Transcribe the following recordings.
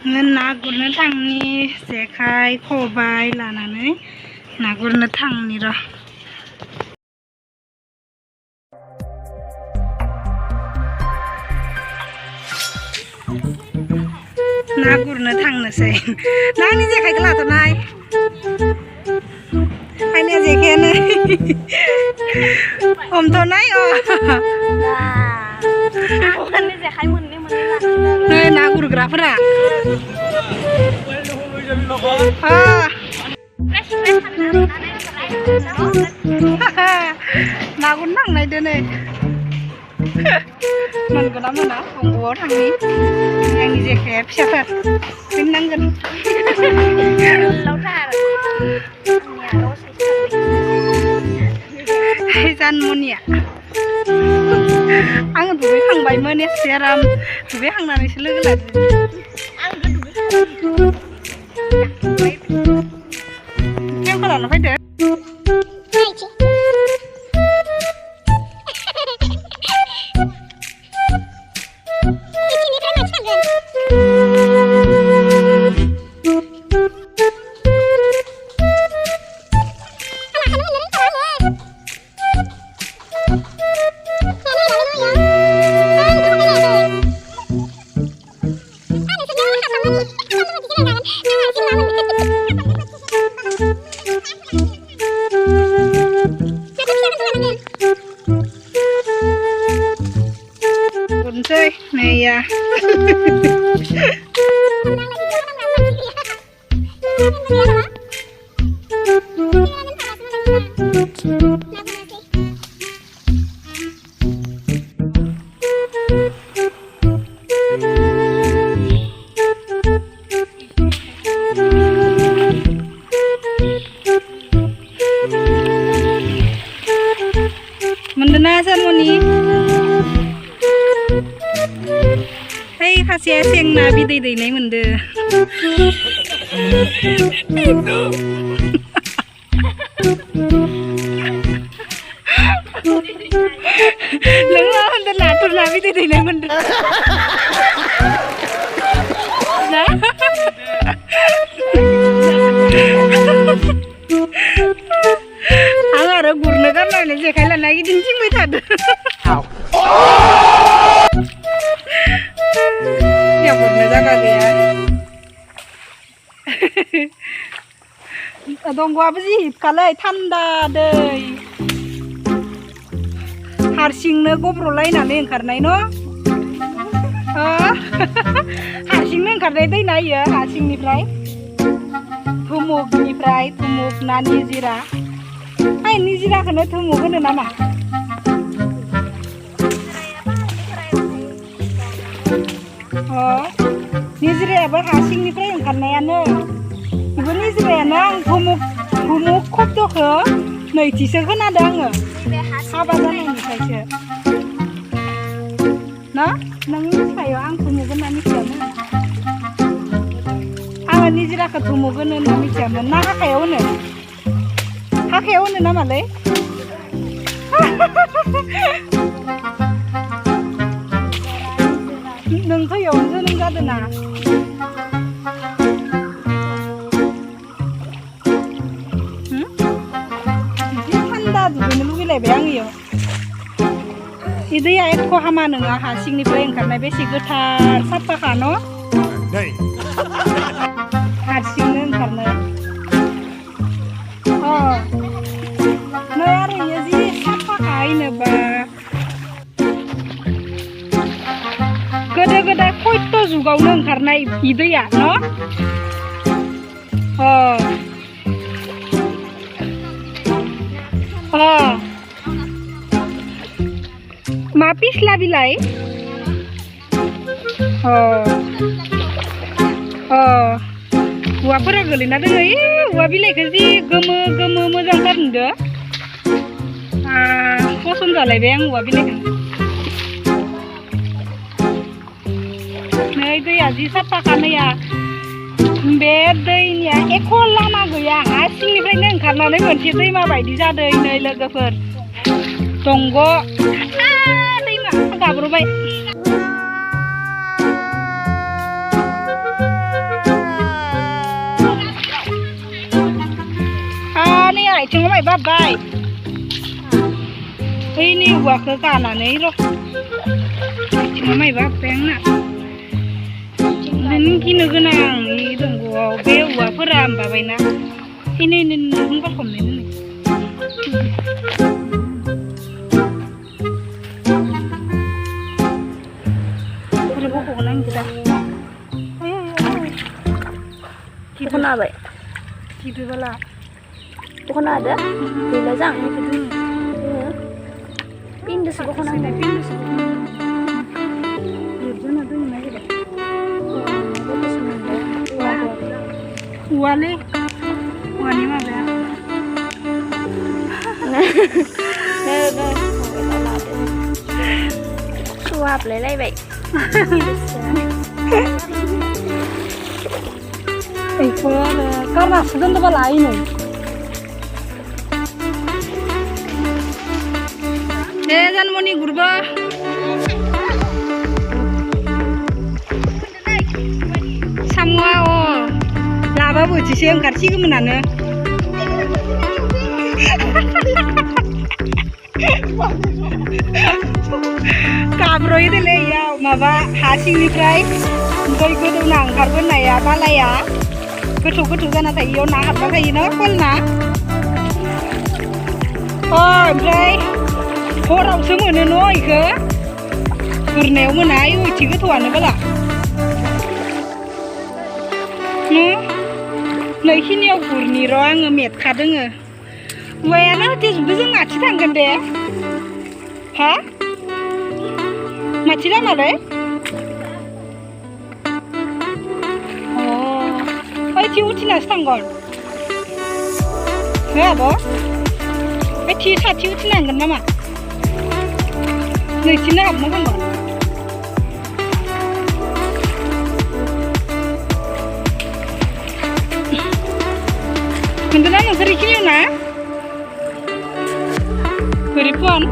ना गुरनो थांनि जेखाइ खबाइ लानानै ना गुरनो थांनि र' ना गुरनो थांनोसै ना आंनि जेखाइखौ लाथ'नाय आंनिया जेखायानो हमथ'नाय नै ना गुरग्राफोरा ना गुरनो थांनाय दिनै मोनगोन ना मोना दंग'आव थांनि आंनि जेखाया फिसाथार फैनांगोन जानमनिया आङो दुगैखांबायमोन एसे आराम दुगैखांनानैसो लोगो लादों केमखौ लाना फैदो Nih ya. Mendena Sanmoni. Hei kasih yang nabi deh nih mende. Lengan mende natur nabi deh nih mende. Nah. Agar gurne kan lah nih kalau lagi dincing betad. Ya gurne jaga dia. Dong gua apa sih? Kalau thanda deh. Harsingnya gopro lain ane karena ino. Harsingnya karena itu ina ya harsing nih fry. Tumuk nani zira. Ay nizira kena tumuk kena nama. Oh, nizira apa harsing nih fry yang karena ane. Ibu nizira nang tumuk kop tuh ke. Nah itu sekarang ada nggak? Apa sana ini saja? Nah, nangis kayo ang tumuk nani siapa? Ang nizira ke tumuk nani siapa? Nah kayo ne? Kayo ne nama le? Neng kayo neng nggak ada na? Dulu wilayah bayangin yo. Itu ya ekor hama nengah hasil nih paling karena besi getar siapa kano? Hasilnya karena oh, narinya sih siapa kain ba? Gede-gede koito juga neng karena itu ya, no? Oh. Oh, mapis lah bilai. Wah pernah gelin ada nggak? Wah bilai kasih geme mojang kan deh. Kosun dah lebih yang wah bilai kan. Nah itu ya sih siapa kan ya? Bedanya ekor lama gaya hasil nih paling karena nih mencit deh mah bayi dijada ini lega per tonggo deh mah agak berubah माइ बाब्बाय ओइनि औवाखौ गानानै र' बिथिङाव माइ बाब्बाय आंना नों गिनो गोनां इ दंग'आव बे औवाफोरा माबाबायना इनै नों बारखमनाय नों आरोबाव गगोन आं दा दख'ना हाबाय गिदोबाला दख'ना हादो गैला जां पिनदोसो दख'ना होनाय पिनदोसो लिरजना दोननो नागिरबाय औवालै औवानि माबाया सुवा हाबलायलायबाय बेखौ आरो गारनासो दोनदोंबाला आइनो दे जानमनि गुरबा साम'आ लाबा बोथिसे ओंखारसिगौमोनानो गाब्र'यो देलै इयाव माबा हा सिंनिफ्राय दै गोदौना ओंखारबोनाया बालाया गोथौ गोथौ जाना थायो इयाव ना हाबना थायो ना खल ना ओमफ्राय हरावसो मोनो न' इखो गुरनायाव मोना इथि गोथौआनो बाला नैखिनियाव गुरनि र' आङो मेटखा दोङो औवायानो होथेजोबदो जों माथि थांगोन दे हा माथि लामालै ओइथि उथिनासो थांगोन हो आब' ओइथि साथि उथिनांगोन नामा नैथिनो हाबनो थांगोन मोनदोंना नोंसोर इखिनियाव ना गोरिबफोन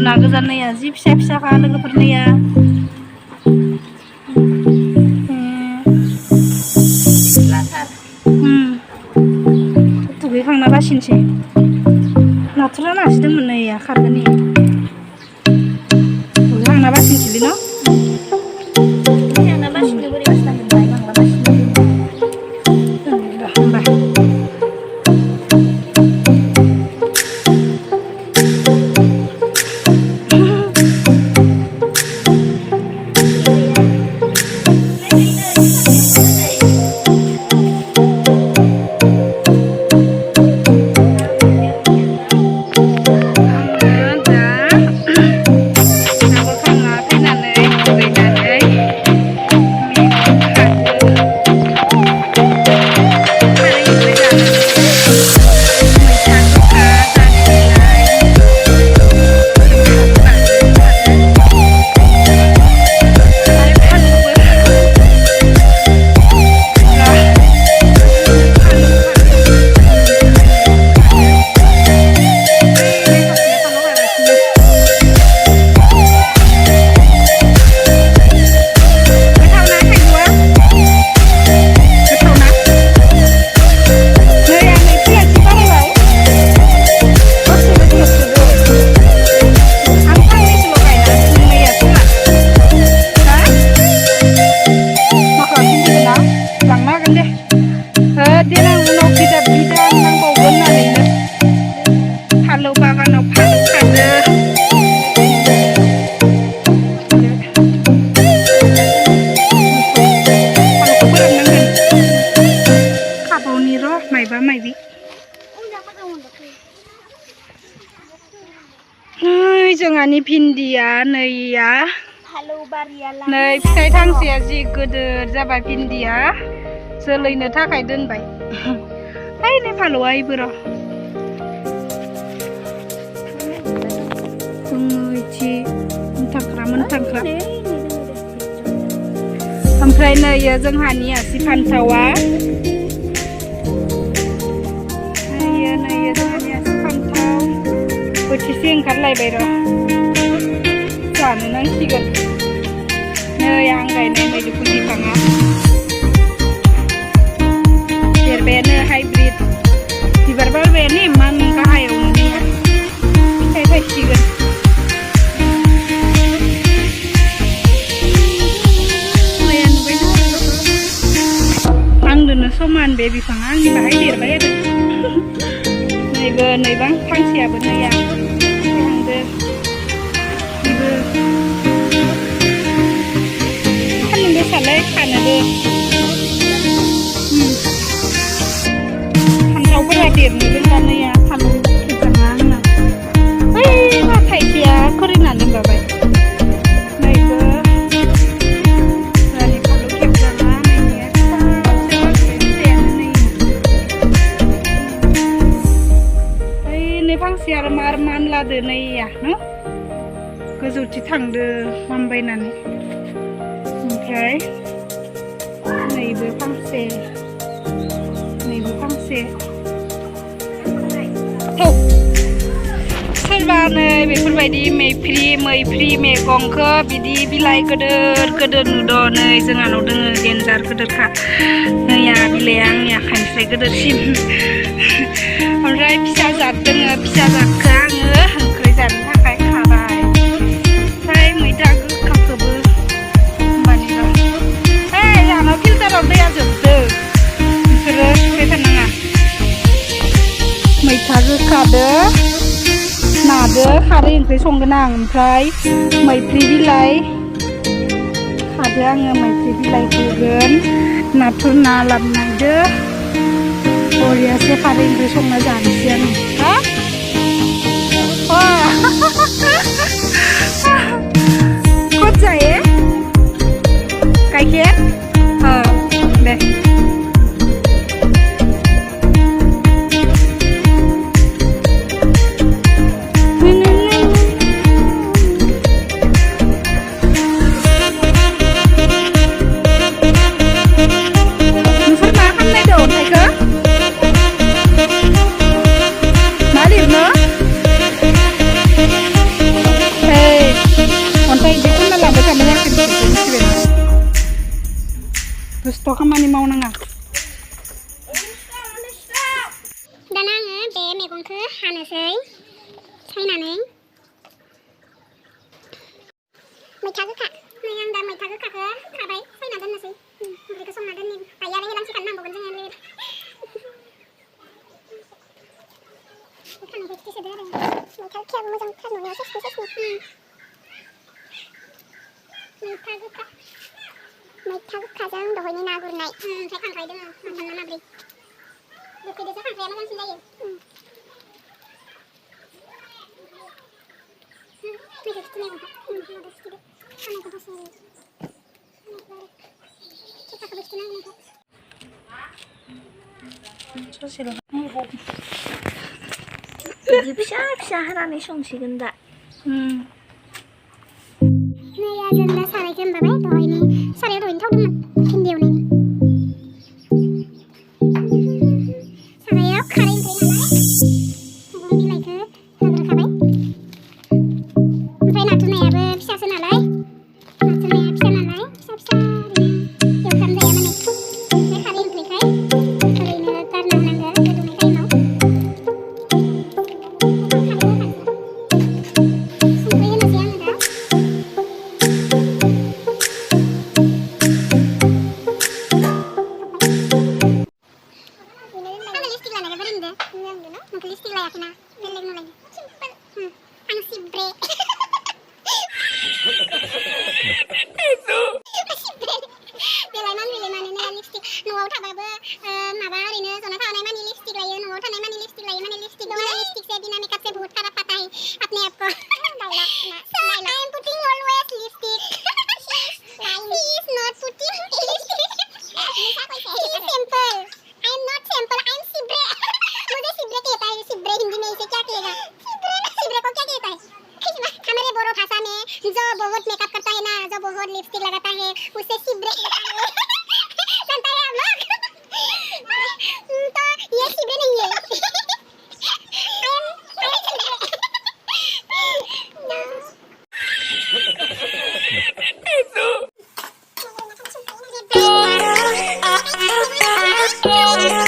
ना गोजानैया जि फिसा फिसाखा लोगोफोरनिया दुगैखांना बासिनोसै बोथोरा नासिदोंमोन नै खारगोन नै थांना बासिनोसैलै न' Yang nabas ni beri mas namin baik bang labas ni. होमबा जोंहानि भिन्दिया नैया Halo Bariala. नै फिथाइ थांसेया जि गोदोर जाबाय भिन्दिया जोलैनो थाखाय दोनबाय ओइ नै फालौआ इबो र' इथि मोनथांख्रा ओमफ्राय नैयो जोंहानि आसि फान्थावा नैयो जोंहानि आसि फान्थाव बोथिसे ओंखारलायबाय र' जानो नांसिगोन नै आं गायनाय मैदुफुल बिफाङा देरबायानो हाइब्रिद बिबार बारबायानो इमान गाहायावनो फिथाइ थायसिगोन माया नुबायना आंदोनो समान बे बिफाङा आंनि बाहाय देरबाय आरो नैबो नैबां फांसेयाबो नैया थांदो बेबो सान्दुं गोसालाय खानोबो फान्थावफोरा देरनो रोंला नैया फानलु खेबजाङा आंना ओइ मा थाइसेया खोरिना दोनबाय नैबो जोंहानि फानलु खेबजाङा नैनिया फिसायानो नै फांसे आरो मार मानलादो नैया न' गोजौथि थांदो मामबायनानै ओमफ्राय नैबो फांसे सोरबा नै बेफोरबायदि मैफ्रि मैगंखौ बिदि बिलाइ गोदोर नुदो नै जोंहानाव दोङो देन्जार गोदोरखा नैया बिलाइया आंनि आखाइनिफ्राय गोदोरसिन ओमफ्राय फिसा जाद दोङो फिसा जादखौ आङो ओंख्रि जानो थाखाय खाबाय ओमफ्राय मैथा गोखाखौबो होमबानि र' जोंहानाव फिल्टाराव दैया जोबदो बिसोरो सुबाय थानाङा मैथा गोखादो नादो खारै ओंख्रि संगोन आं ओमफ्राय मैफ्रि बिलाइ खादो आङो मैफ्रि बिलाइ होगोन नाथुर ना लाबोनायदो बरियासे खारै ओंख्रि संना जानोसै आं हा कत जायो गाइखेर दे Gusto खामानि मावनाङा दाना आङो बे मैगंखौ हानोसै सायनानै मैथा गोखा नै आं दा मैथा गोखाखौ खाबाय सायना दोननोसै ओंख्रिखौ संना दोननि दायो आरो हेलांसि खानो नांबावगोन जोङो खानायखौ खिथि सोदो आरो मैथा गोखायाबो मोजांथार न'नियाव सेसनि मैथा गोखाजों दहायनि ना गुरनाय ओमफ्राय खांख्राइ दङ माथाम ना माब्रै गोखैदोसो खांख्राइया मोजांसिन जायो मैथा खिथि मैगंखौ माबा खिथिदो खानायखौ दसे थिखाखौबो खिथिनांगौ नोंखौ ससेल' बिदि फिसा फिसा हानानै संसिगोन दा नै जों दा सारायखौ माबाबाय दहायनि सारायाव दहायनो थाव दंमोन भिन्दि एवनायनि सारायाव खारै ओंख्रि नालाय मैगं बिलाइखौ होग्रोखाबाय ओमफ्राय नाथुर नायाबो फिसासो नालाय फिसा ओरैनो एवफ्रामजाया माने ओमफ्राय खारै ओंख्रिखाय ओरैनो गारना होनांगौ गोदौनाय टाइमाव संख्रि होनोसै आङो दा लिपस्टिक लानायखौ बोरै नुदों नोंखौ लिपस्टिक लायाखैना बेलेग नुलायदों सिम्पोल आं सिब्रे बेलाय मानोलै मानोना लिपस्टिक न'आव थाबाबो माबा ओरैनो जना थानाय मानि लिपस्टिक लायो न'आव थानाय मानि लिपस्टिक लायो माने लिपस्टिक दो लिपस्टिक से बिना मेकअप से बहुत खराब पता है अपने आप को I am putting always lipstick she is not putting lipstick she is simple I am not simple I am सिब्रे मुझे सिब्रे कहता है सिब्रे हिंदी में इसे क्या कहेगा सिब्रे को क्या कहता है हमारे बोरो भाषा में जो बहुत मेकअप करता है ना जो बहुत लिपस्टिक लगाता है उसे सिब्रे कहता है जानता है आप लोग तो ये सिब्रे नहीं है I am